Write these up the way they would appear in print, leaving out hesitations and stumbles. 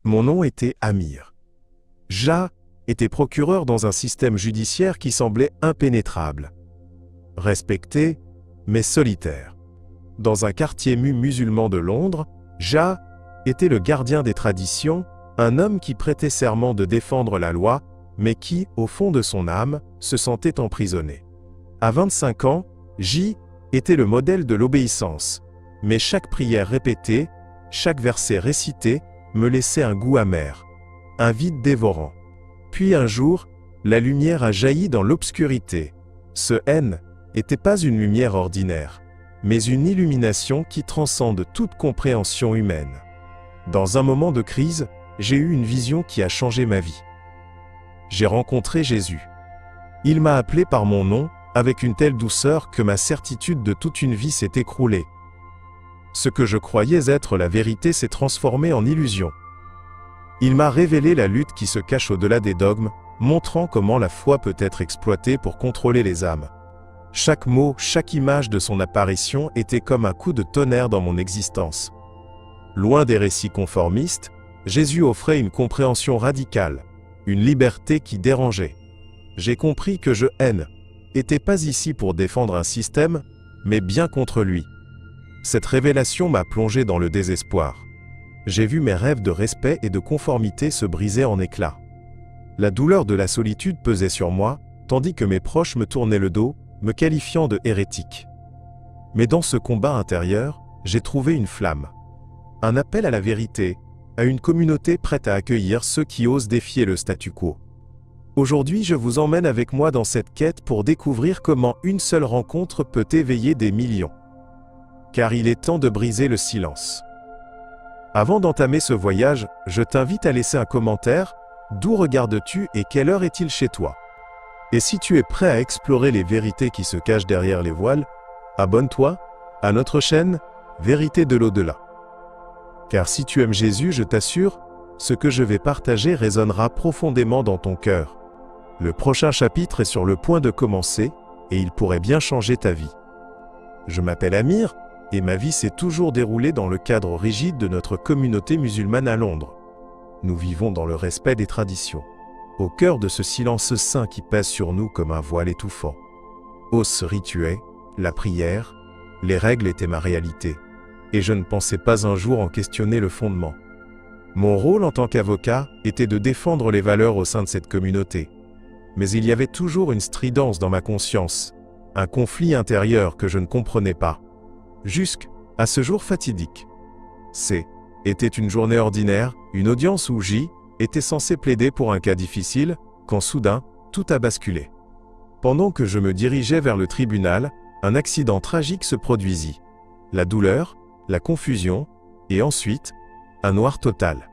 Mon nom était Amir. J était procureur dans un système judiciaire qui semblait impénétrable. Respecté, mais solitaire. Dans un quartier musulman de Londres, J était le gardien des traditions, un homme qui prêtait serment de défendre la loi, mais qui, au fond de son âme, se sentait emprisonné. À 25 ans, J était le modèle de l'obéissance, mais chaque prière répétée, chaque verset récité, me laissait un goût amer, un vide dévorant. Puis un jour, la lumière a jailli dans l'obscurité. Ce N n'était pas une lumière ordinaire, mais une illumination qui transcende toute compréhension humaine. Dans un moment de crise, j'ai eu une vision qui a changé ma vie. J'ai rencontré Jésus. Il m'a appelé par mon nom, avec une telle douceur que ma certitude de toute une vie s'est écroulée. Ce que je croyais être la vérité s'est transformé en illusion. Il m'a révélé la lutte qui se cache au-delà des dogmes, montrant comment la foi peut être exploitée pour contrôler les âmes. Chaque mot, chaque image de son apparition était comme un coup de tonnerre dans mon existence. Loin des récits conformistes, Jésus offrait une compréhension radicale, une liberté qui dérangeait. J'ai compris que je n'étais pas ici pour défendre un système, mais bien contre lui. Cette révélation m'a plongé dans le désespoir. J'ai vu mes rêves de respect et de conformité se briser en éclats. La douleur de la solitude pesait sur moi, tandis que mes proches me tournaient le dos, me qualifiant de hérétique. Mais dans ce combat intérieur, j'ai trouvé une flamme. Un appel à la vérité, à une communauté prête à accueillir ceux qui osent défier le statu quo. Aujourd'hui, je vous emmène avec moi dans cette quête pour découvrir comment une seule rencontre peut éveiller des millions. Car il est temps de briser le silence. Avant d'entamer ce voyage, je t'invite à laisser un commentaire. D'où regardes-tu et quelle heure est-il chez toi? Et si tu es prêt à explorer les vérités qui se cachent derrière les voiles, abonne-toi à notre chaîne Vérité de l'au-delà. Car si tu aimes Jésus, je t'assure, ce que je vais partager résonnera profondément dans ton cœur. Le prochain chapitre est sur le point de commencer, et il pourrait bien changer ta vie. Je m'appelle Amir, et ma vie s'est toujours déroulée dans le cadre rigide de notre communauté musulmane à Londres. Nous vivons dans le respect des traditions, au cœur de ce silence saint qui pèse sur nous comme un voile étouffant. Ce rituel, la prière, les règles étaient ma réalité, et je ne pensais pas un jour en questionner le fondement. Mon rôle en tant qu'avocat était de défendre les valeurs au sein de cette communauté. Mais il y avait toujours une stridence dans ma conscience, un conflit intérieur que je ne comprenais pas. Jusqu'à ce jour fatidique. Était une journée ordinaire, une audience où J était censé plaider pour un cas difficile, quand soudain, tout a basculé. Pendant que je me dirigeais vers le tribunal, un accident tragique se produisit. La douleur, la confusion, et ensuite, un noir total.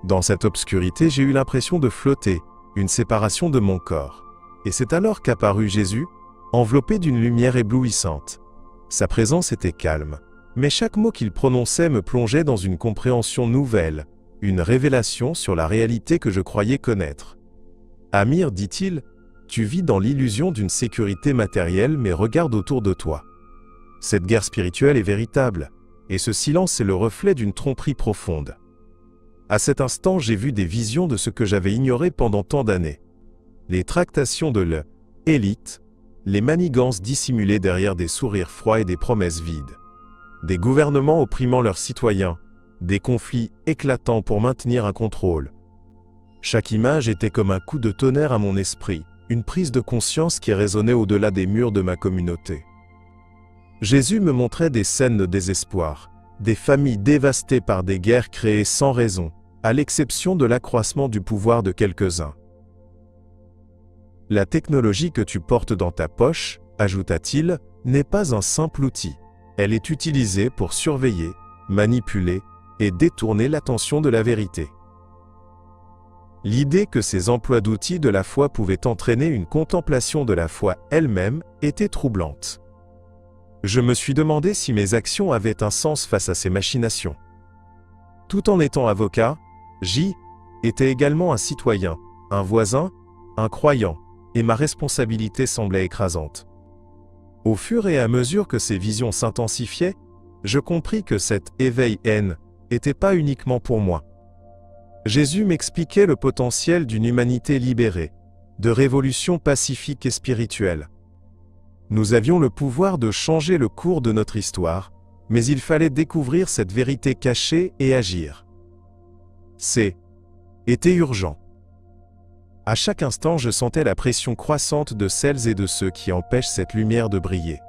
Dans cette obscurité, j'ai eu l'impression de flotter, une séparation de mon corps. Et c'est alors qu'apparut Jésus, enveloppé d'une lumière éblouissante. Sa présence était calme, mais chaque mot qu'il prononçait me plongeait dans une compréhension nouvelle, une révélation sur la réalité que je croyais connaître. Amir, dit-il, tu vis dans l'illusion d'une sécurité matérielle, mais regarde autour de toi. Cette guerre spirituelle est véritable, et ce silence est le reflet d'une tromperie profonde. À cet instant, j'ai vu des visions de ce que j'avais ignoré pendant tant d'années. Les tractations de l'élite, les manigances dissimulées derrière des sourires froids et des promesses vides. Des gouvernements opprimant leurs citoyens, des conflits éclatants pour maintenir un contrôle. Chaque image était comme un coup de tonnerre à mon esprit, une prise de conscience qui résonnait au-delà des murs de ma communauté. Jésus me montrait des scènes de désespoir, des familles dévastées par des guerres créées sans raison, à l'exception de l'accroissement du pouvoir de quelques-uns. La technologie que tu portes dans ta poche, ajouta-t-il, n'est pas un simple outil. Elle est utilisée pour surveiller, manipuler et détourner l'attention de la vérité. L'idée que ces emplois d'outils de la foi pouvaient entraîner une contemplation de la foi elle-même était troublante. Je me suis demandé si mes actions avaient un sens face à ces machinations. Tout en étant avocat, J était également un citoyen, un voisin, un croyant, et ma responsabilité semblait écrasante. Au fur et à mesure que ces visions s'intensifiaient, je compris que cet éveil n'était pas uniquement pour moi. Jésus m'expliquait le potentiel d'une humanité libérée, de révolution pacifique et spirituelle. Nous avions le pouvoir de changer le cours de notre histoire, mais il fallait découvrir cette vérité cachée et agir. Était urgent. À chaque instant, je sentais la pression croissante de celles et de ceux qui empêchent cette lumière de briller.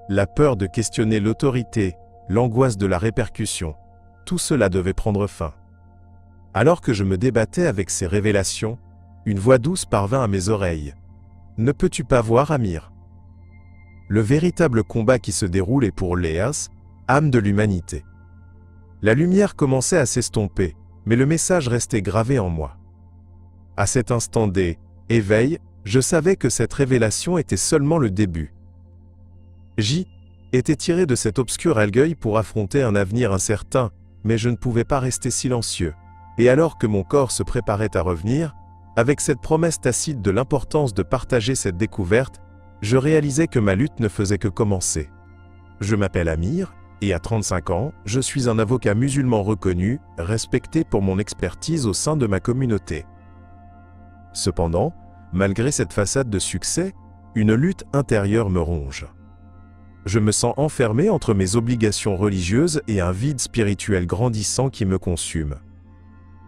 La peur de questionner l'autorité, l'angoisse de la répercussion, tout cela devait prendre fin. Alors que je me débattais avec ces révélations, une voix douce parvint à mes oreilles. « Ne peux-tu pas voir, Amir ? Le véritable combat qui se déroule est pour Léas, âme de l'humanité. » La lumière commençait à s'estomper, mais le message restait gravé en moi. À cet instant d'éveil, je savais que cette révélation était seulement le début. Était tiré de cet obscur orgueil pour affronter un avenir incertain, mais je ne pouvais pas rester silencieux. Et alors que mon corps se préparait à revenir, avec cette promesse tacite de l'importance de partager cette découverte, je réalisais que ma lutte ne faisait que commencer. Je m'appelle Amir, et à 35 ans, je suis un avocat musulman reconnu, respecté pour mon expertise au sein de ma communauté. Cependant, malgré cette façade de succès, une lutte intérieure me ronge. Je me sens enfermé entre mes obligations religieuses et un vide spirituel grandissant qui me consume.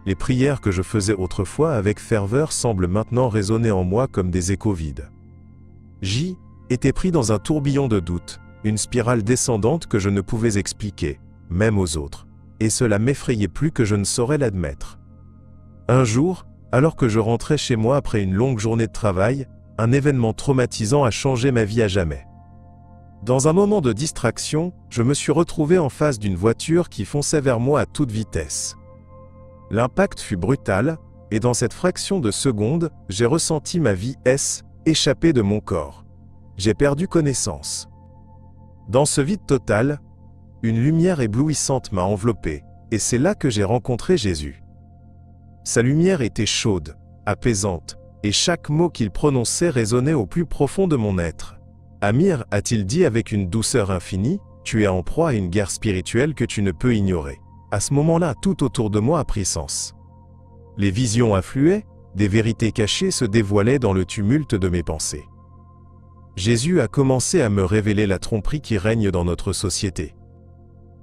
Les prières que je faisais autrefois avec ferveur semblent maintenant résonner en moi comme des échos vides. Était pris dans un tourbillon de doutes, une spirale descendante que je ne pouvais expliquer, même aux autres, et cela m'effrayait plus que je ne saurais l'admettre. Un jour, alors que je rentrais chez moi après une longue journée de travail, un événement traumatisant a changé ma vie à jamais. Dans un moment de distraction, je me suis retrouvé en face d'une voiture qui fonçait vers moi à toute vitesse. L'impact fut brutal, et dans cette fraction de seconde, j'ai ressenti ma vie échapper de mon corps. J'ai perdu connaissance. Dans ce vide total, une lumière éblouissante m'a enveloppé, et c'est là que j'ai rencontré Jésus. Sa lumière était chaude, apaisante, et chaque mot qu'il prononçait résonnait au plus profond de mon être. « Amir, a-t-il dit avec une douceur infinie, tu es en proie à une guerre spirituelle que tu ne peux ignorer. » À ce moment-là, tout autour de moi a pris sens. Les visions affluaient, des vérités cachées se dévoilaient dans le tumulte de mes pensées. Jésus a commencé à me révéler la tromperie qui règne dans notre société.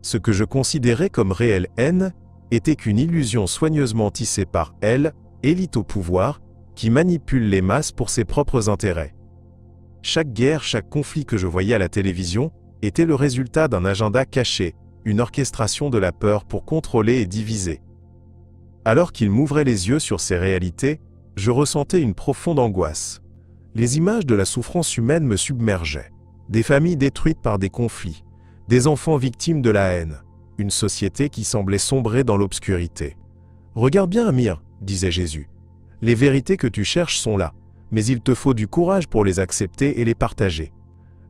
Ce que je considérais comme réelle haine était qu'une illusion soigneusement tissée par élite au pouvoir, qui manipule les masses pour ses propres intérêts. Chaque guerre, chaque conflit que je voyais à la télévision était le résultat d'un agenda caché, une orchestration de la peur pour contrôler et diviser. Alors qu'il m'ouvrait les yeux sur ces réalités, je ressentais une profonde angoisse. Les images de la souffrance humaine me submergeaient. Des familles détruites par des conflits, des enfants victimes de la haine, une société qui semblait sombrer dans l'obscurité. « Regarde bien, Amir, » disait Jésus. « Les vérités que tu cherches sont là, mais il te faut du courage pour les accepter et les partager.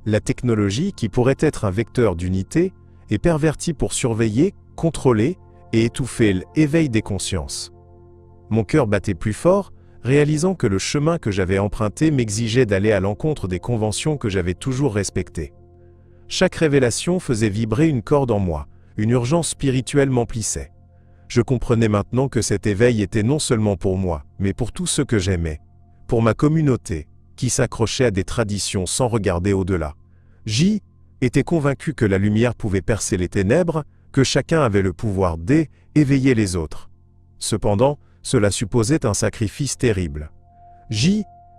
La technologie, qui pourrait être un vecteur d'unité, est pervertie pour surveiller, contrôler et étouffer l'éveil des consciences. » Mon cœur battait plus fort, réalisant que le chemin que j'avais emprunté m'exigeait d'aller à l'encontre des conventions que j'avais toujours respectées. Chaque révélation faisait vibrer une corde en moi, une urgence spirituelle m'emplissait. Je comprenais maintenant que cet éveil était non seulement pour moi, mais pour tous ceux que j'aimais, pour ma communauté, qui s'accrochait à des traditions sans regarder au-delà. Était convaincu que la lumière pouvait percer les ténèbres, que chacun avait le pouvoir d'éveiller les autres. Cependant, cela supposait un sacrifice terrible.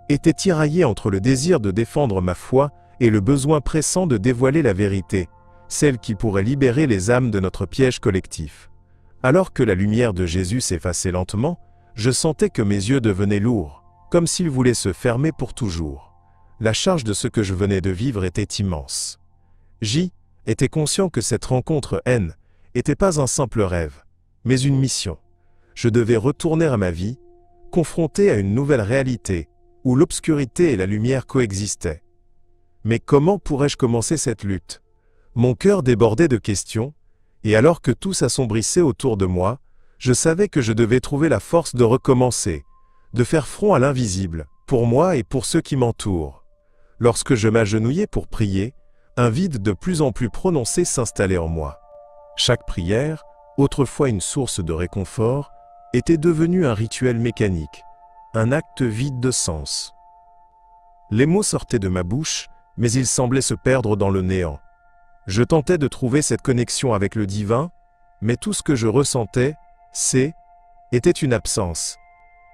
Était tiraillé entre le désir de défendre ma foi et le besoin pressant de dévoiler la vérité, celle qui pourrait libérer les âmes de notre piège collectif. Alors que la lumière de Jésus s'effaçait lentement, je sentais que mes yeux devenaient lourds, comme s'ils voulaient se fermer pour toujours. La charge de ce que je venais de vivre était immense. Était conscient que cette rencontre n'était pas un simple rêve, mais une mission. Je devais retourner à ma vie, confronté à une nouvelle réalité, où l'obscurité et la lumière coexistaient. Mais comment pourrais-je commencer cette lutte? Mon cœur débordait de questions, et alors que tout s'assombrissait autour de moi, je savais que je devais trouver la force de recommencer, de faire front à l'invisible, pour moi et pour ceux qui m'entourent. Lorsque je m'agenouillais pour prier, un vide de plus en plus prononcé s'installait en moi. Chaque prière, autrefois une source de réconfort, était devenu un rituel mécanique, un acte vide de sens. Les mots sortaient de ma bouche, mais ils semblaient se perdre dans le néant. Je tentais de trouver cette connexion avec le divin, mais tout ce que je ressentais, était une absence.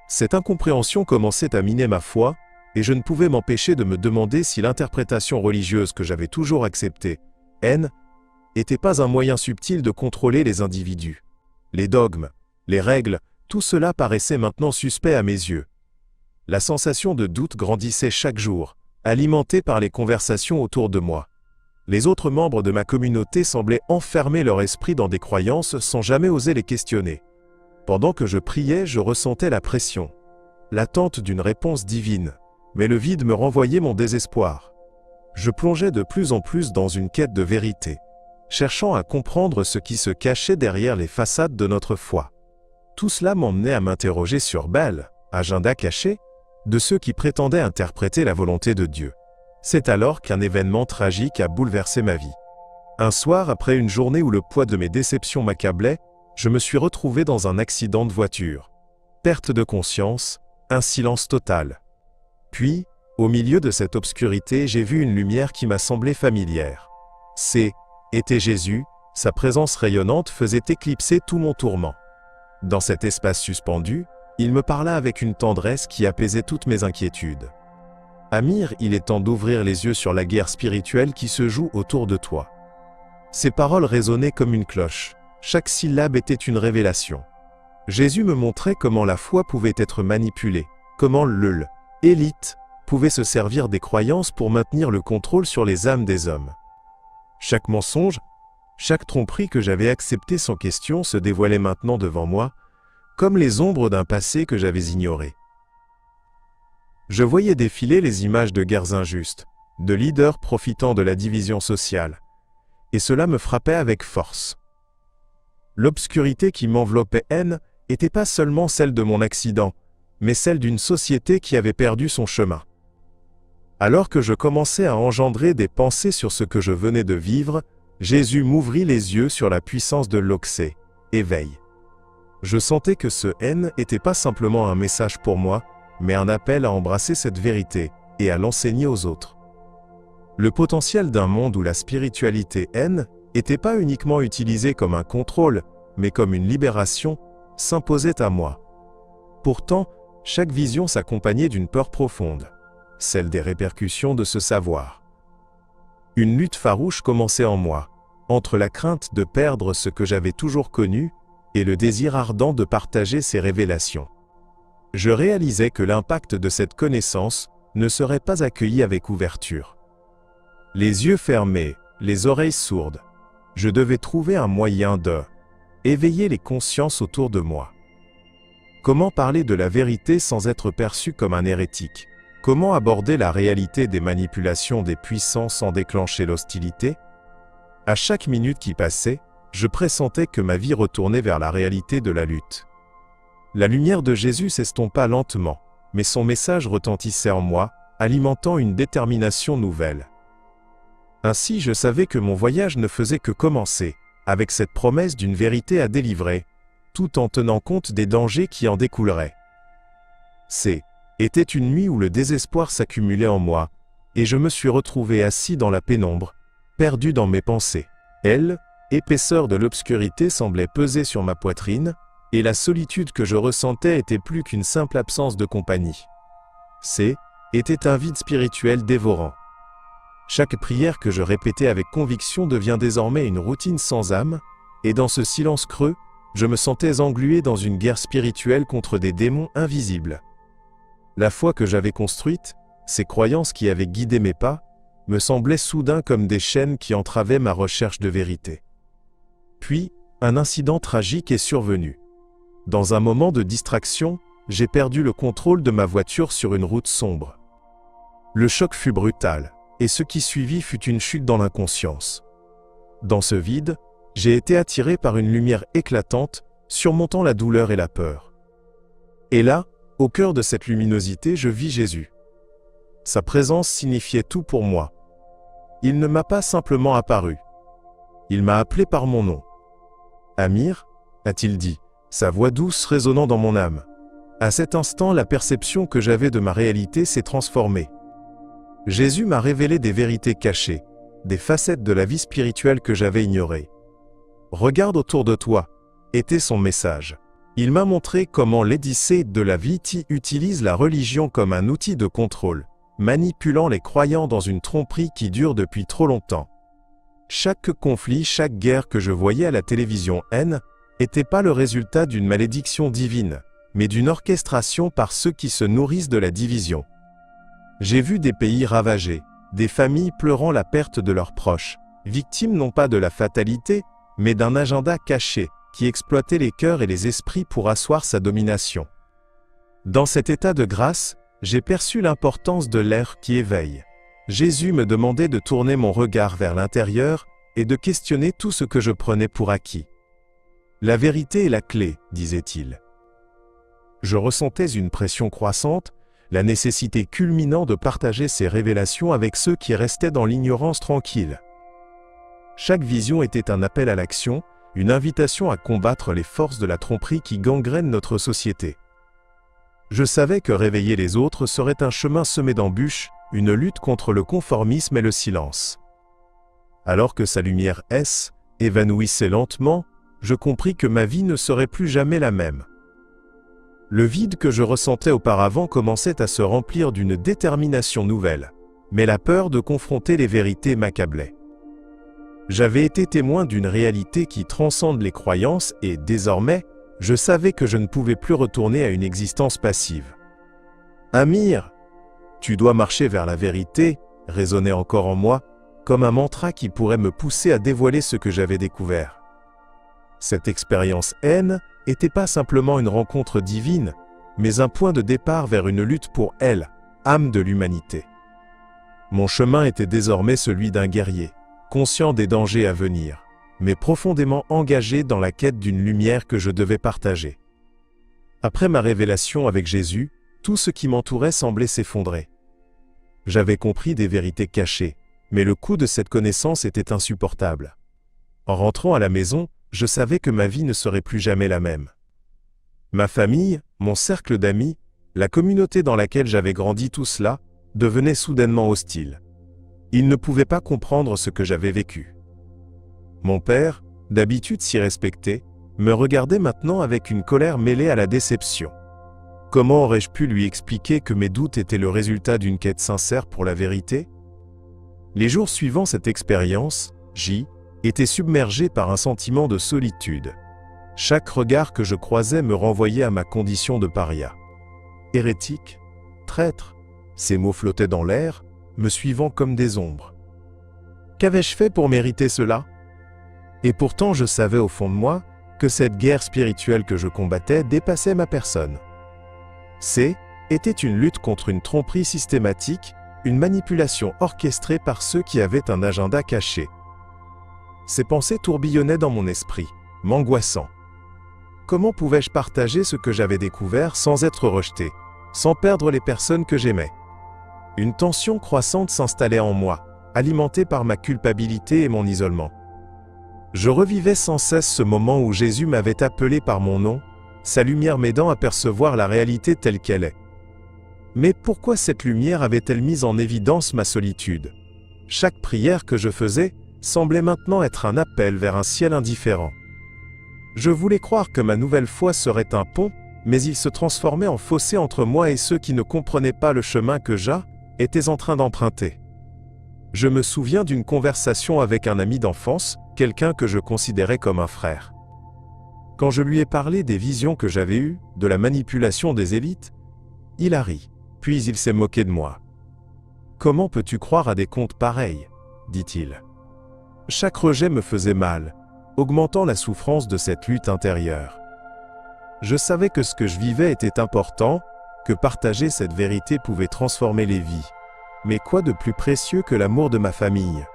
Cette incompréhension commençait à miner ma foi, et je ne pouvais m'empêcher de me demander si l'interprétation religieuse que j'avais toujours acceptée, n'était pas un moyen subtil de contrôler les individus. Les dogmes, les règles, tout cela paraissait maintenant suspect à mes yeux. La sensation de doute grandissait chaque jour, alimentée par les conversations autour de moi. Les autres membres de ma communauté semblaient enfermer leur esprit dans des croyances sans jamais oser les questionner. Pendant que je priais, je ressentais la pression, l'attente d'une réponse divine, mais le vide me renvoyait mon désespoir. Je plongeais de plus en plus dans une quête de vérité, cherchant à comprendre ce qui se cachait derrière les façades de notre foi. Tout cela m'emmenait à m'interroger sur Baal, agenda caché, de ceux qui prétendaient interpréter la volonté de Dieu. C'est alors qu'un événement tragique a bouleversé ma vie. Un soir, après une journée où le poids de mes déceptions m'accablait, je me suis retrouvé dans un accident de voiture. Perte de conscience, un silence total. Puis, au milieu de cette obscurité, j'ai vu une lumière qui m'a semblé familière. C'était Jésus, sa présence rayonnante faisait éclipser tout mon tourment. Dans cet espace suspendu, il me parla avec une tendresse qui apaisait toutes mes inquiétudes. « Amir, il est temps d'ouvrir les yeux sur la guerre spirituelle qui se joue autour de toi. » Ces paroles résonnaient comme une cloche. Chaque syllabe était une révélation. Jésus me montrait comment la foi pouvait être manipulée, comment l'élite pouvait se servir des croyances pour maintenir le contrôle sur les âmes des hommes. Chaque mensonge, chaque tromperie que j'avais acceptée sans question se dévoilait maintenant devant moi, comme les ombres d'un passé que j'avais ignoré. Je voyais défiler les images de guerres injustes, de leaders profitant de la division sociale, et cela me frappait avec force. L'obscurité qui m'enveloppait n'était pas seulement celle de mon accident, mais celle d'une société qui avait perdu son chemin. Alors que je commençais à engendrer des pensées sur ce que je venais de vivre, Jésus m'ouvrit les yeux sur la puissance de l'éveil. Je sentais que ce n'était pas simplement un message pour moi, mais un appel à embrasser cette vérité et à l'enseigner aux autres. Le potentiel d'un monde où la spiritualité n'était pas uniquement utilisée comme un contrôle, mais comme une libération, s'imposait à moi. Pourtant, chaque vision s'accompagnait d'une peur profonde, celle des répercussions de ce savoir. Une lutte farouche commençait en moi, entre la crainte de perdre ce que j'avais toujours connu et le désir ardent de partager ces révélations. Je réalisais que l'impact de cette connaissance ne serait pas accueilli avec ouverture. Les yeux fermés, les oreilles sourdes, je devais trouver un moyen d'éveiller les consciences autour de moi. Comment parler de la vérité sans être perçu comme un hérétique? Comment aborder la réalité des manipulations des puissants sans déclencher l'hostilité? À chaque minute qui passait, je pressentais que ma vie retournait vers la réalité de la lutte. La lumière de Jésus s'estompa lentement, mais son message retentissait en moi, alimentant une détermination nouvelle. Ainsi je savais que mon voyage ne faisait que commencer, avec cette promesse d'une vérité à délivrer, tout en tenant compte des dangers qui en découleraient. C'était une nuit où le désespoir s'accumulait en moi, et je me suis retrouvé assis dans la pénombre, perdu dans mes pensées. L'épaisseur de l'obscurité semblait peser sur ma poitrine, et la solitude que je ressentais était plus qu'une simple absence de compagnie. C'était un vide spirituel dévorant. Chaque prière que je répétais avec conviction devient désormais une routine sans âme, et dans ce silence creux, je me sentais englué dans une guerre spirituelle contre des démons invisibles. La foi que j'avais construite, ces croyances qui avaient guidé mes pas, me semblaient soudain comme des chaînes qui entravaient ma recherche de vérité. Puis, un incident tragique est survenu. Dans un moment de distraction, j'ai perdu le contrôle de ma voiture sur une route sombre. Le choc fut brutal, et ce qui suivit fut une chute dans l'inconscience. Dans ce vide, j'ai été attiré par une lumière éclatante, surmontant la douleur et la peur. Et là, au cœur de cette luminosité, je vis Jésus. Sa présence signifiait tout pour moi. Il ne m'a pas simplement apparu. Il m'a appelé par mon nom. « Amir » a-t-il dit, sa voix douce résonnant dans mon âme. À cet instant, la perception que j'avais de ma réalité s'est transformée. Jésus m'a révélé des vérités cachées, des facettes de la vie spirituelle que j'avais ignorées. « Regarde autour de toi », était son message. Il m'a montré comment l'Odyssée de la vie utilise la religion comme un outil de contrôle, manipulant les croyants dans une tromperie qui dure depuis trop longtemps. Chaque conflit, chaque guerre que je voyais à la télévision n'était pas le résultat d'une malédiction divine, mais d'une orchestration par ceux qui se nourrissent de la division. J'ai vu des pays ravagés, des familles pleurant la perte de leurs proches, victimes non pas de la fatalité, mais d'un agenda caché, qui exploitait les cœurs et les esprits pour asseoir sa domination. Dans cet état de grâce, j'ai perçu l'importance de l'ère qui éveille. Jésus me demandait de tourner mon regard vers l'intérieur et de questionner tout ce que je prenais pour acquis. La vérité est la clé, disait-il. Je ressentais une pression croissante, la nécessité culminant de partager ces révélations avec ceux qui restaient dans l'ignorance tranquille. Chaque vision était un appel à l'action, une invitation à combattre les forces de la tromperie qui gangrènent notre société. Je savais que réveiller les autres serait un chemin semé d'embûches, une lutte contre le conformisme et le silence. Alors que sa lumière évanouissait lentement, je compris que ma vie ne serait plus jamais la même. Le vide que je ressentais auparavant commençait à se remplir d'une détermination nouvelle, mais la peur de confronter les vérités m'accablait. J'avais été témoin d'une réalité qui transcende les croyances et, désormais, je savais que je ne pouvais plus retourner à une existence passive. « Amir, tu dois marcher vers la vérité », résonnait encore en moi, comme un mantra qui pourrait me pousser à dévoiler ce que j'avais découvert. Cette expérience n'était pas simplement une rencontre divine, mais un point de départ vers une lutte pour âme de l'humanité. Mon chemin était désormais celui d'un guerrier, conscient des dangers à venir, mais profondément engagé dans la quête d'une lumière que je devais partager. Après ma révélation avec Jésus, tout ce qui m'entourait semblait s'effondrer. J'avais compris des vérités cachées, mais le coût de cette connaissance était insupportable. En rentrant à la maison, je savais que ma vie ne serait plus jamais la même. Ma famille, mon cercle d'amis, la communauté dans laquelle j'avais grandi, tout cela, devenait soudainement hostile. Ils ne pouvaient pas comprendre ce que j'avais vécu. Mon père, d'habitude si respecté, me regardait maintenant avec une colère mêlée à la déception. Comment aurais-je pu lui expliquer que mes doutes étaient le résultat d'une quête sincère pour la vérité? Les jours suivant cette expérience, j'étais submergé par un sentiment de solitude. Chaque regard que je croisais me renvoyait à ma condition de paria. Hérétique, traître, ces mots flottaient dans l'air, me suivant comme des ombres. Qu'avais-je fait pour mériter cela? Et pourtant je savais au fond de moi que cette guerre spirituelle que je combattais dépassait ma personne. Était une lutte contre une tromperie systématique, une manipulation orchestrée par ceux qui avaient un agenda caché. Ces pensées tourbillonnaient dans mon esprit, m'angoissant. Comment pouvais-je partager ce que j'avais découvert sans être rejeté, sans perdre les personnes que j'aimais? Une tension croissante s'installait en moi, alimentée par ma culpabilité et mon isolement. Je revivais sans cesse ce moment où Jésus m'avait appelé par mon nom, sa lumière m'aidant à percevoir la réalité telle qu'elle est. Mais pourquoi cette lumière avait-elle mis en évidence ma solitude? Chaque prière que je faisais semblait maintenant être un appel vers un ciel indifférent. Je voulais croire que ma nouvelle foi serait un pont, mais il se transformait en fossé entre moi et ceux qui ne comprenaient pas le chemin que j'étais en train d'emprunter. Je me souviens d'une conversation avec un ami d'enfance, quelqu'un que je considérais comme un frère. Quand je lui ai parlé des visions que j'avais eues, de la manipulation des élites, il a ri, puis il s'est moqué de moi. « Comment peux-tu croire à des contes pareils ?» dit-il. Chaque rejet me faisait mal, augmentant la souffrance de cette lutte intérieure. Je savais que ce que je vivais était important, que partager cette vérité pouvait transformer les vies. Mais quoi de plus précieux que l'amour de ma famille?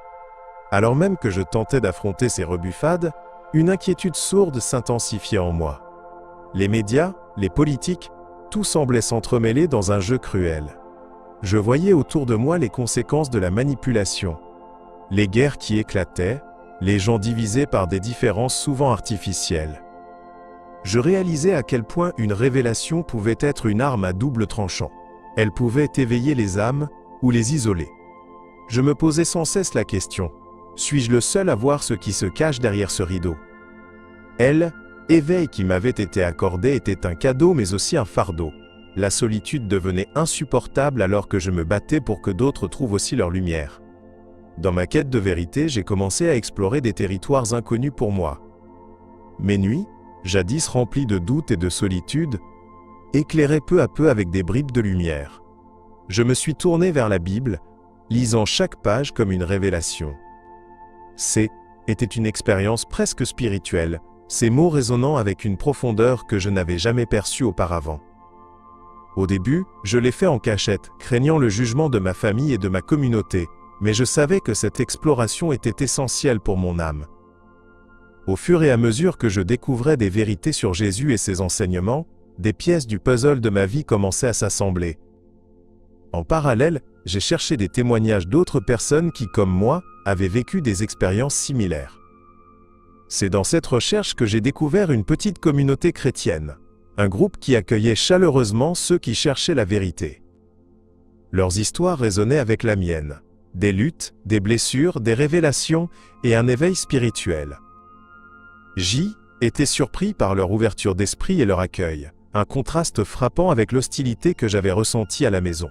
Alors même que je tentais d'affronter ces rebuffades, une inquiétude sourde s'intensifiait en moi. Les médias, les politiques, tout semblait s'entremêler dans un jeu cruel. Je voyais autour de moi les conséquences de la manipulation. Les guerres qui éclataient, les gens divisés par des différences souvent artificielles. je réalisais à quel point une révélation pouvait être une arme à double tranchant. Elle pouvait éveiller les âmes ou les isoler. Je me posais sans cesse la question, suis-je le seul à voir ce qui se cache derrière ce rideau? L'éveil qui m'avait été accordé était un cadeau mais aussi un fardeau. La solitude devenait insupportable alors que je me battais pour que d'autres trouvent aussi leur lumière. Dans ma quête de vérité, j'ai commencé à explorer des territoires inconnus pour moi. Mes nuits, jadis remplies de doutes et de solitude, éclairaient peu à peu avec des bribes de lumière. Je me suis tourné vers la Bible, lisant chaque page comme une révélation. Était une expérience presque spirituelle, ces mots résonnant avec une profondeur que je n'avais jamais perçue auparavant. Au début, je l'ai fait en cachette, craignant le jugement de ma famille et de ma communauté, mais je savais que cette exploration était essentielle pour mon âme. Au fur et à mesure que je découvrais des vérités sur Jésus et ses enseignements, des pièces du puzzle de ma vie commençaient à s'assembler. En parallèle, j'ai cherché des témoignages d'autres personnes qui, comme moi, avaient vécu des expériences similaires. C'est dans cette recherche que j'ai découvert une petite communauté chrétienne, un groupe qui accueillait chaleureusement ceux qui cherchaient la vérité. Leurs histoires résonnaient avec la mienne, des luttes, des blessures, des révélations et un éveil spirituel. J'étais surpris par leur ouverture d'esprit et leur accueil, un contraste frappant avec l'hostilité que j'avais ressentie à la maison.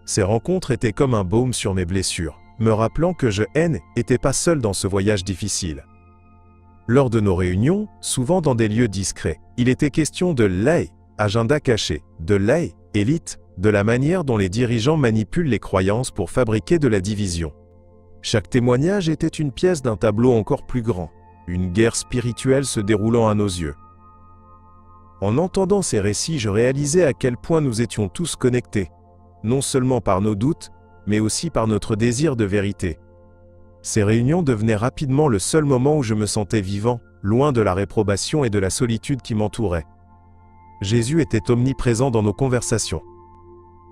Ces rencontres étaient comme un baume sur mes blessures, me rappelant que je n'étais pas seul dans ce voyage difficile. Lors de nos réunions, souvent dans des lieux discrets, il était question de l'agenda caché, de l'élite, de la manière dont les dirigeants manipulent les croyances pour fabriquer de la division. Chaque témoignage était une pièce d'un tableau encore plus grand, une guerre spirituelle se déroulant à nos yeux. En entendant ces récits, je réalisais à quel point nous étions tous connectés, non seulement par nos doutes, mais aussi par notre désir de vérité. Ces réunions devenaient rapidement le seul moment où je me sentais vivant, loin de la réprobation et de la solitude qui m'entouraient. Jésus était omniprésent dans nos conversations.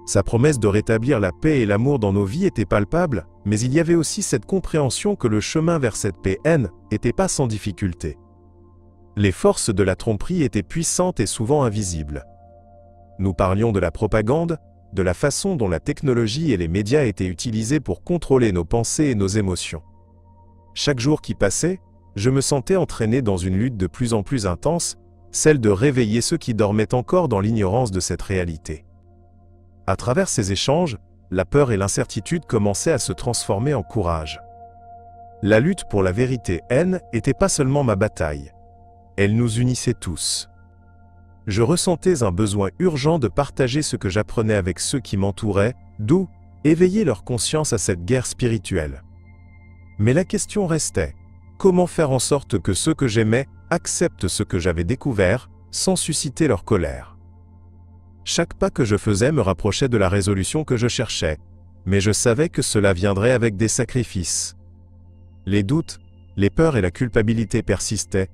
Sa promesse de rétablir la paix et l'amour dans nos vies était palpable, mais il y avait aussi cette compréhension que le chemin vers cette paix n'était pas sans difficulté. Les forces de la tromperie étaient puissantes et souvent invisibles. Nous parlions de la propagande, de la façon dont la technologie et les médias étaient utilisés pour contrôler nos pensées et nos émotions. Chaque jour qui passait, je me sentais entraîné dans une lutte de plus en plus intense, celle de réveiller ceux qui dormaient encore dans l'ignorance de cette réalité. À travers ces échanges, la peur et l'incertitude commençaient à se transformer en courage. La lutte pour la vérité n'était pas seulement ma bataille. Elle nous unissait tous. Je ressentais un besoin urgent de partager ce que j'apprenais avec ceux qui m'entouraient, d'où éveiller leur conscience à cette guerre spirituelle. Mais la question restait, comment faire en sorte que ceux que j'aimais acceptent ce que j'avais découvert, sans susciter leur colère? Chaque pas que je faisais me rapprochait de la résolution que je cherchais, mais je savais que cela viendrait avec des sacrifices. Les doutes, les peurs et la culpabilité persistaient,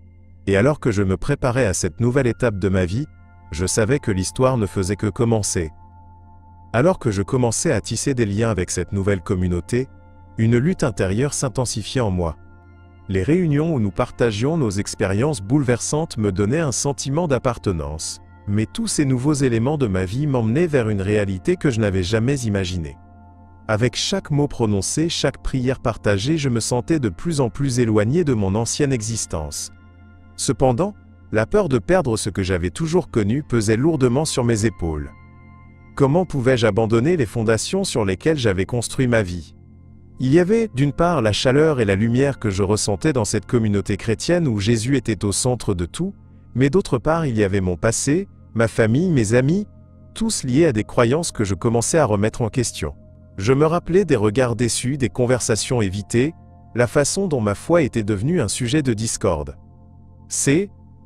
et alors que je me préparais à cette nouvelle étape de ma vie, je savais que l'histoire ne faisait que commencer. Alors que je commençais à tisser des liens avec cette nouvelle communauté, une lutte intérieure s'intensifiait en moi. Les réunions où nous partagions nos expériences bouleversantes me donnaient un sentiment d'appartenance, mais tous ces nouveaux éléments de ma vie m'emmenaient vers une réalité que je n'avais jamais imaginée. Avec chaque mot prononcé, chaque prière partagée, je me sentais de plus en plus éloigné de mon ancienne existence. Cependant, la peur de perdre ce que j'avais toujours connu pesait lourdement sur mes épaules. Comment pouvais-je abandonner les fondations sur lesquelles j'avais construit ma vie? Il y avait, d'une part, la chaleur et la lumière que je ressentais dans cette communauté chrétienne où Jésus était au centre de tout, mais d'autre part, il y avait mon passé, ma famille, mes amis, tous liés à des croyances que je commençais à remettre en question. Je me rappelais des regards déçus, des conversations évitées, la façon dont ma foi était devenue un sujet de discorde.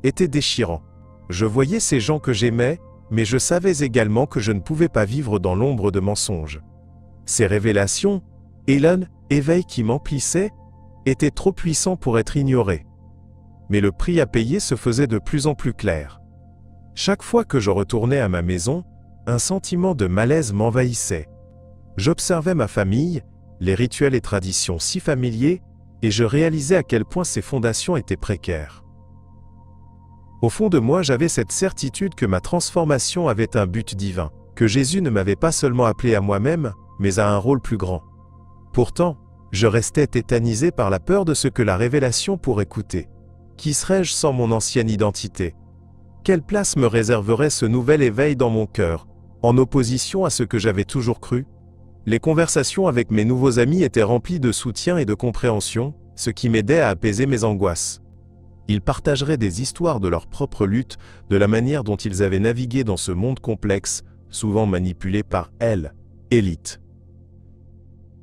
Était déchirant. Je voyais ces gens que j'aimais, mais je savais également que je ne pouvais pas vivre dans l'ombre de mensonges. Ces révélations, et l'éveil qui m'emplissait, étaient trop puissants pour être ignorés. Mais le prix à payer se faisait de plus en plus clair. Chaque fois que je retournais à ma maison, un sentiment de malaise m'envahissait. J'observais ma famille, les rituels et traditions si familiers, et je réalisais à quel point ces fondations étaient précaires. Au fond de moi, j'avais cette certitude que ma transformation avait un but divin, que Jésus ne m'avait pas seulement appelé à moi-même, mais à un rôle plus grand. Pourtant, je restais tétanisé par la peur de ce que la révélation pourrait coûter. Qui serais-je sans mon ancienne identité? Quelle place me réserverait ce nouvel éveil dans mon cœur, en opposition à ce que j'avais toujours cru? Les conversations avec mes nouveaux amis étaient remplies de soutien et de compréhension, ce qui m'aidait à apaiser mes angoisses. Ils partageraient des histoires de leur propre lutte, de la manière dont ils avaient navigué dans ce monde complexe, souvent manipulé par elle, élite.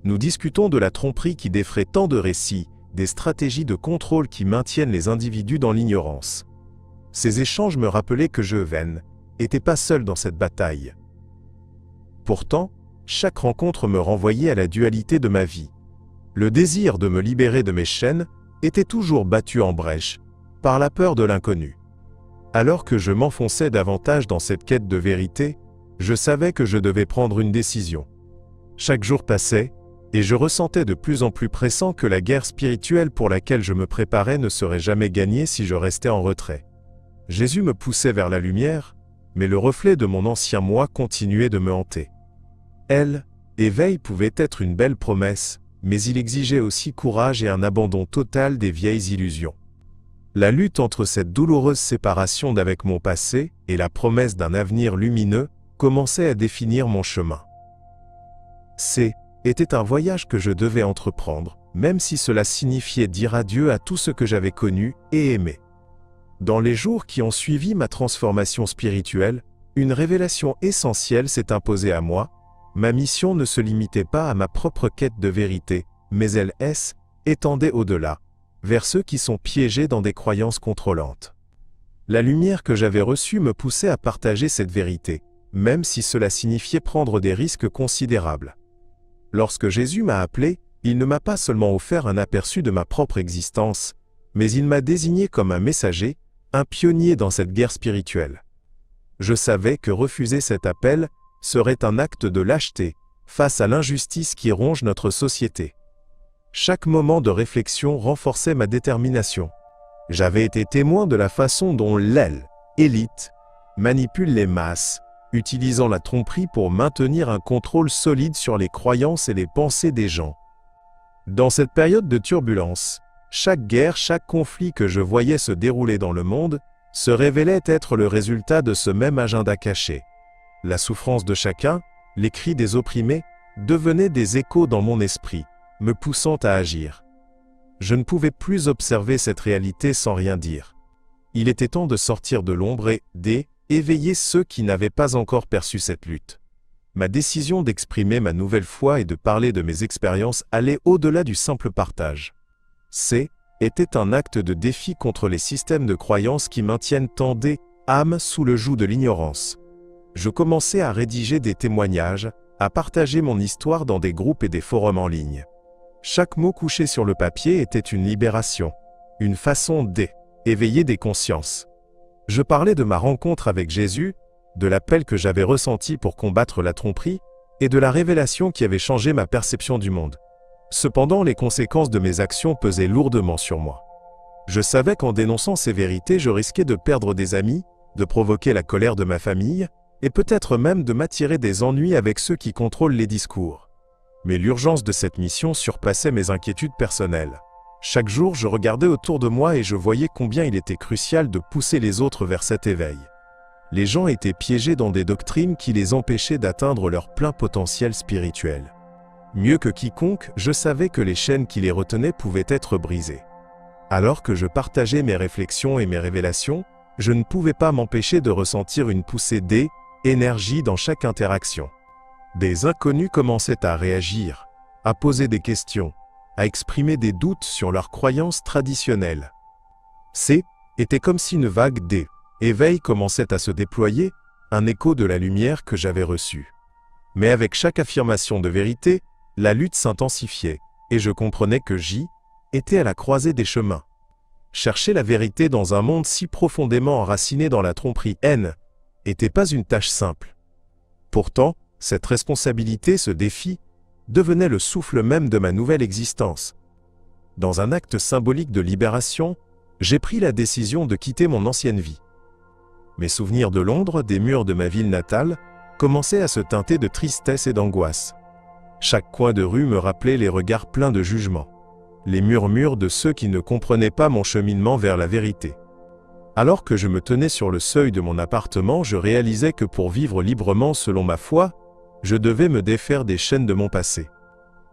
Nous discutons de la tromperie qui défraie tant de récits, des stratégies de contrôle qui maintiennent les individus dans l'ignorance. Ces échanges me rappelaient que je n'étais pas seul dans cette bataille. Pourtant, chaque rencontre me renvoyait à la dualité de ma vie. Le désir de me libérer de mes chaînes était toujours battu en brèche, par la peur de l'inconnu. Alors que je m'enfonçais davantage dans cette quête de vérité, je savais que je devais prendre une décision. Chaque jour passait, et je ressentais de plus en plus pressant que la guerre spirituelle pour laquelle je me préparais ne serait jamais gagnée si je restais en retrait. Jésus me poussait vers la lumière, mais le reflet de mon ancien moi continuait de me hanter. Éveil pouvait être une belle promesse, mais il exigeait aussi courage et un abandon total des vieilles illusions. La lutte entre cette douloureuse séparation d'avec mon passé et la promesse d'un avenir lumineux commençait à définir mon chemin. Était un voyage que je devais entreprendre, même si cela signifiait dire adieu à tout ce que j'avais connu et aimé. Dans les jours qui ont suivi ma transformation spirituelle, une révélation essentielle s'est imposée à moi. Ma mission ne se limitait pas à ma propre quête de vérité, mais elle étendait au-delà, vers ceux qui sont piégés dans des croyances contrôlantes. La lumière que j'avais reçue me poussait à partager cette vérité, même si cela signifiait prendre des risques considérables. Lorsque Jésus m'a appelé, il ne m'a pas seulement offert un aperçu de ma propre existence, mais il m'a désigné comme un messager, un pionnier dans cette guerre spirituelle. Je savais que refuser cet appel serait un acte de lâcheté, face à l'injustice qui ronge notre société. Chaque moment de réflexion renforçait ma détermination. J'avais été témoin de la façon dont l'élite manipule les masses, utilisant la tromperie pour maintenir un contrôle solide sur les croyances et les pensées des gens. Dans cette période de turbulence, chaque guerre, chaque conflit que je voyais se dérouler dans le monde, se révélait être le résultat de ce même agenda caché. La souffrance de chacun, les cris des opprimés, devenaient des échos dans mon esprit, me poussant à agir. Je ne pouvais plus observer cette réalité sans rien dire. Il était temps de sortir de l'ombre et d'éveiller ceux qui n'avaient pas encore perçu cette lutte. Ma décision d'exprimer ma nouvelle foi et de parler de mes expériences allait au-delà du simple partage. Était un acte de défi contre les systèmes de croyances qui maintiennent tant d'âmes sous le joug de l'ignorance. Je commençais à rédiger des témoignages, à partager mon histoire dans des groupes et des forums en ligne. Chaque mot couché sur le papier était une libération, une façon d'éveiller des consciences. Je parlais de ma rencontre avec Jésus, de l'appel que j'avais ressenti pour combattre la tromperie, et de la révélation qui avait changé ma perception du monde. Cependant, les conséquences de mes actions pesaient lourdement sur moi. Je savais qu'en dénonçant ces vérités, je risquais de perdre des amis, de provoquer la colère de ma famille, et peut-être même de m'attirer des ennuis avec ceux qui contrôlent les discours. Mais l'urgence de cette mission surpassait mes inquiétudes personnelles. Chaque jour, je regardais autour de moi et je voyais combien il était crucial de pousser les autres vers cet éveil. Les gens étaient piégés dans des doctrines qui les empêchaient d'atteindre leur plein potentiel spirituel. Mieux que quiconque, je savais que les chaînes qui les retenaient pouvaient être brisées. Alors que je partageais mes réflexions et mes révélations, je ne pouvais pas m'empêcher de ressentir une poussée d'énergie dans chaque interaction. Des inconnus commençaient à réagir, à poser des questions, à exprimer des doutes sur leurs croyances traditionnelles. Était comme si une vague d'éveil commençait à se déployer, un écho de la lumière que j'avais reçue. Mais avec chaque affirmation de vérité, la lutte s'intensifiait, et je comprenais que j'étais à la croisée des chemins. Chercher la vérité dans un monde si profondément enraciné dans la tromperie n'était pas une tâche simple. Pourtant, cette responsabilité, ce défi, devenait le souffle même de ma nouvelle existence. Dans un acte symbolique de libération, j'ai pris la décision de quitter mon ancienne vie. Mes souvenirs de Londres, des murs de ma ville natale, commençaient à se teinter de tristesse et d'angoisse. Chaque coin de rue me rappelait les regards pleins de jugement, les murmures de ceux qui ne comprenaient pas mon cheminement vers la vérité. Alors que je me tenais sur le seuil de mon appartement, je réalisais que pour vivre librement selon ma foi, je devais me défaire des chaînes de mon passé.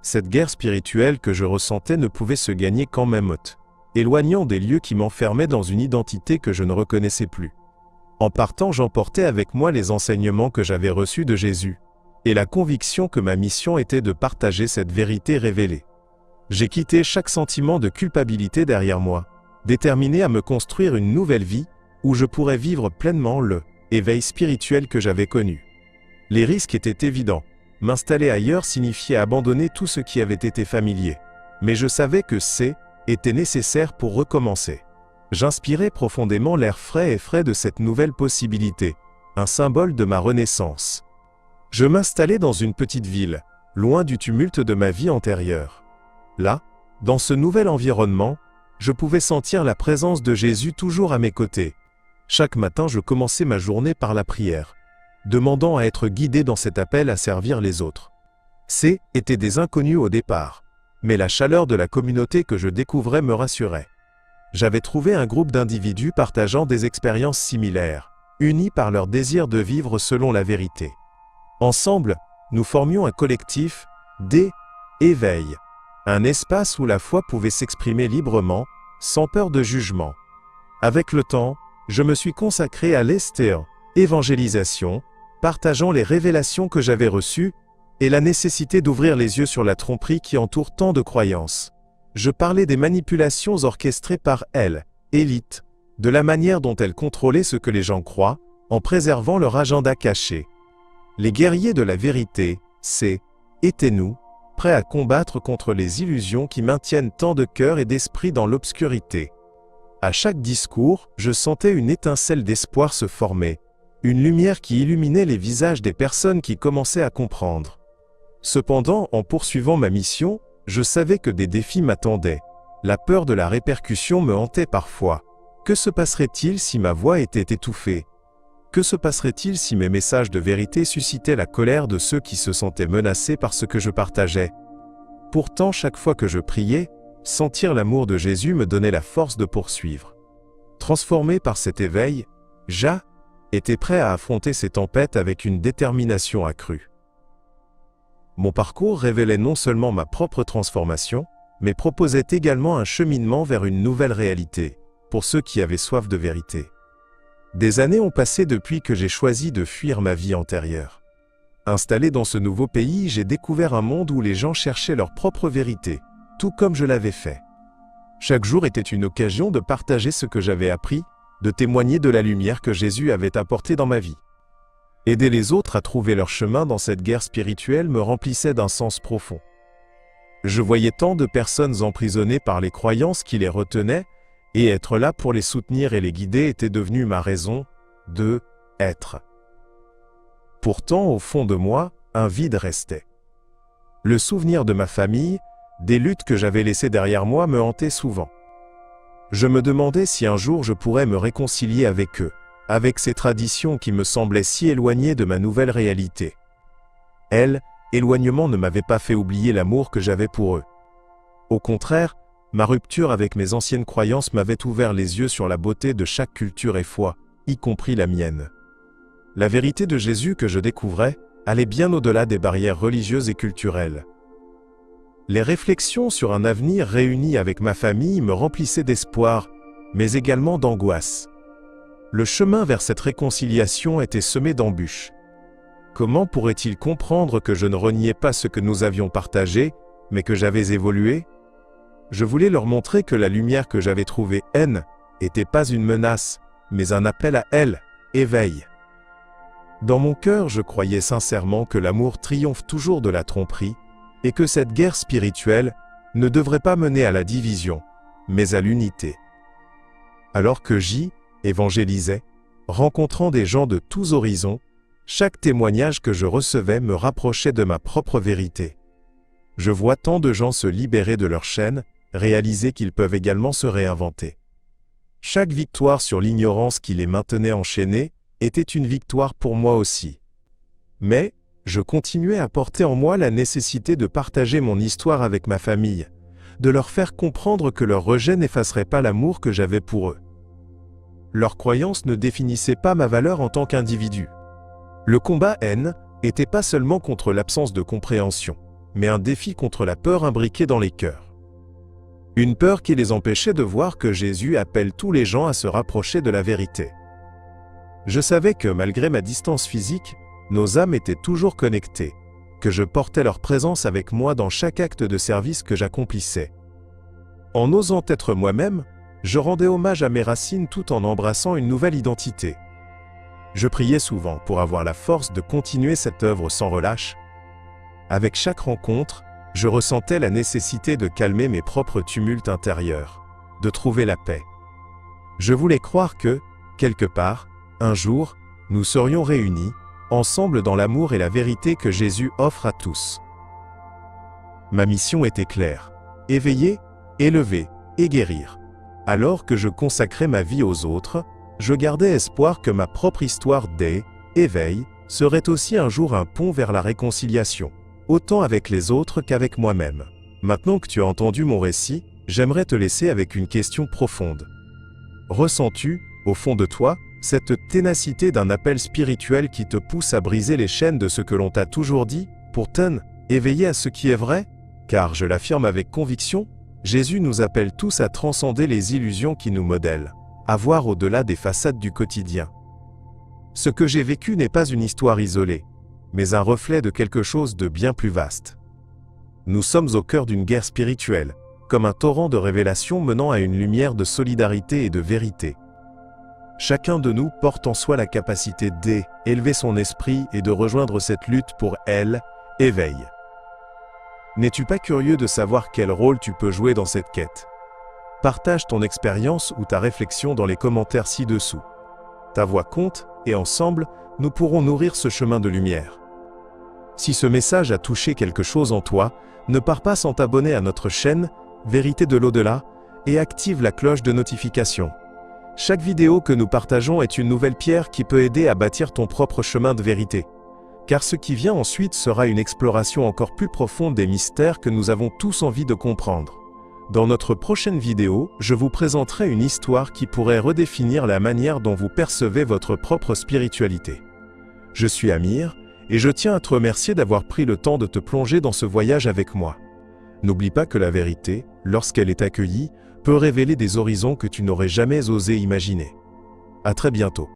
Cette guerre spirituelle que je ressentais ne pouvait se gagner qu'en m'émote, éloignant des lieux qui m'enfermaient dans une identité que je ne reconnaissais plus. En partant, j'emportais avec moi les enseignements que j'avais reçus de Jésus, et la conviction que ma mission était de partager cette vérité révélée. J'ai quitté chaque sentiment de culpabilité derrière moi, déterminé à me construire une nouvelle vie, où je pourrais vivre pleinement le éveil spirituel que j'avais connu. Les risques étaient évidents. M'installer ailleurs signifiait abandonner tout ce qui avait été familier. Mais je savais que était nécessaire pour recommencer. J'inspirais profondément l'air frais et frais de cette nouvelle possibilité, un symbole de ma renaissance. Je m'installais dans une petite ville, loin du tumulte de ma vie antérieure. Là, dans ce nouvel environnement, je pouvais sentir la présence de Jésus toujours à mes côtés. Chaque matin, je commençais ma journée par la prière, demandant à être guidé dans cet appel à servir les autres. Étaient des inconnus au départ, mais la chaleur de la communauté que je découvrais me rassurait. J'avais trouvé un groupe d'individus partageant des expériences similaires, unis par leur désir de vivre selon la vérité. Ensemble, nous formions un collectif d'éveil, un espace où la foi pouvait s'exprimer librement, sans peur de jugement. Avec le temps, je me suis consacré à l'évangélisation, partageant les révélations que j'avais reçues, et la nécessité d'ouvrir les yeux sur la tromperie qui entoure tant de croyances. Je parlais des manipulations orchestrées par élite, de la manière dont elles contrôlaient ce que les gens croient, en préservant leur agenda caché. Les guerriers de la vérité, étaient-nous, prêts à combattre contre les illusions qui maintiennent tant de cœurs et d'esprit dans l'obscurité. À chaque discours, je sentais une étincelle d'espoir se former, une lumière qui illuminait les visages des personnes qui commençaient à comprendre. Cependant, en poursuivant ma mission, je savais que des défis m'attendaient. La peur de la répercussion me hantait parfois. Que se passerait-il si ma voix était étouffée? Que se passerait-il si mes messages de vérité suscitaient la colère de ceux qui se sentaient menacés par ce que je partageais? Pourtant, chaque fois que je priais, sentir l'amour de Jésus me donnait la force de poursuivre. Transformé par cet éveil, j'étais prêt à affronter ces tempêtes avec une détermination accrue. Mon parcours révélait non seulement ma propre transformation, mais proposait également un cheminement vers une nouvelle réalité, pour ceux qui avaient soif de vérité. Des années ont passé depuis que j'ai choisi de fuir ma vie antérieure. Installé dans ce nouveau pays, j'ai découvert un monde où les gens cherchaient leur propre vérité, tout comme je l'avais fait. Chaque jour était une occasion de partager ce que j'avais appris, de témoigner de la lumière que Jésus avait apportée dans ma vie. Aider les autres à trouver leur chemin dans cette guerre spirituelle me remplissait d'un sens profond. Je voyais tant de personnes emprisonnées par les croyances qui les retenaient, et être là pour les soutenir et les guider était devenu ma raison d'être. Pourtant, au fond de moi, un vide restait. Le souvenir de ma famille, des luttes que j'avais laissées derrière moi me hantait souvent. Je me demandais si un jour je pourrais me réconcilier avec eux, avec ces traditions qui me semblaient si éloignées de ma nouvelle réalité. L'éloignement ne m'avait pas fait oublier l'amour que j'avais pour eux. Au contraire, ma rupture avec mes anciennes croyances m'avait ouvert les yeux sur la beauté de chaque culture et foi, y compris la mienne. La vérité de Jésus que je découvrais allait bien au-delà des barrières religieuses et culturelles. Les réflexions sur un avenir réuni avec ma famille me remplissaient d'espoir, mais également d'angoisse. Le chemin vers cette réconciliation était semé d'embûches. Comment pourrait-il comprendre que je ne reniais pas ce que nous avions partagé, mais que j'avais évolué? Je voulais leur montrer que la lumière que j'avais trouvée n'était pas une menace, mais un appel à éveil. Dans mon cœur, je croyais sincèrement que l'amour triomphe toujours de la tromperie, et que cette guerre spirituelle ne devrait pas mener à la division, mais à l'unité. Alors que évangélisais, rencontrant des gens de tous horizons, chaque témoignage que je recevais me rapprochait de ma propre vérité. Je vois tant de gens se libérer de leurs chaînes, réaliser qu'ils peuvent également se réinventer. Chaque victoire sur l'ignorance qui les maintenait enchaînés était une victoire pour moi aussi. Mais, je continuais à porter en moi la nécessité de partager mon histoire avec ma famille, de leur faire comprendre que leur rejet n'effacerait pas l'amour que j'avais pour eux. Leur croyance ne définissait pas ma valeur en tant qu'individu. Le combat haine était pas seulement contre l'absence de compréhension, mais un défi contre la peur imbriquée dans les cœurs. Une peur qui les empêchait de voir que Jésus appelle tous les gens à se rapprocher de la vérité. Je savais que malgré ma distance physique, nos âmes étaient toujours connectées, que je portais leur présence avec moi dans chaque acte de service que j'accomplissais. En osant être moi-même, je rendais hommage à mes racines tout en embrassant une nouvelle identité. Je priais souvent pour avoir la force de continuer cette œuvre sans relâche. Avec chaque rencontre, je ressentais la nécessité de calmer mes propres tumultes intérieurs, de trouver la paix. Je voulais croire que, quelque part, un jour, nous serions réunis, ensemble dans l'amour et la vérité que Jésus offre à tous. Ma mission était claire: éveiller, élever et guérir. Alors que je consacrais ma vie aux autres, je gardais espoir que ma propre histoire d'éveil serait aussi un jour un pont vers la réconciliation, autant avec les autres qu'avec moi-même. Maintenant que tu as entendu mon récit, j'aimerais te laisser avec une question profonde. Ressens-tu, au fond de toi, cette ténacité d'un appel spirituel qui te pousse à briser les chaînes de ce que l'on t'a toujours dit, pour éveiller à ce qui est vrai? Car je l'affirme avec conviction, Jésus nous appelle tous à transcender les illusions qui nous modèlent, à voir au-delà des façades du quotidien. Ce que j'ai vécu n'est pas une histoire isolée, mais un reflet de quelque chose de bien plus vaste. Nous sommes au cœur d'une guerre spirituelle, comme un torrent de révélations menant à une lumière de solidarité et de vérité. Chacun de nous porte en soi la capacité d'élever son esprit et de rejoindre cette lutte pour éveil. N'es-tu pas curieux de savoir quel rôle tu peux jouer dans cette quête? Partage ton expérience ou ta réflexion dans les commentaires ci-dessous. Ta voix compte, et ensemble, nous pourrons nourrir ce chemin de lumière. Si ce message a touché quelque chose en toi, ne pars pas sans t'abonner à notre chaîne, Vérité de l'au-delà, et active la cloche de notification. Chaque vidéo que nous partageons est une nouvelle pierre qui peut aider à bâtir ton propre chemin de vérité. Car ce qui vient ensuite sera une exploration encore plus profonde des mystères que nous avons tous envie de comprendre. Dans notre prochaine vidéo, je vous présenterai une histoire qui pourrait redéfinir la manière dont vous percevez votre propre spiritualité. Je suis Amir, et je tiens à te remercier d'avoir pris le temps de te plonger dans ce voyage avec moi. N'oublie pas que la vérité, lorsqu'elle est accueillie, peut révéler des horizons que tu n'aurais jamais osé imaginer. À très bientôt.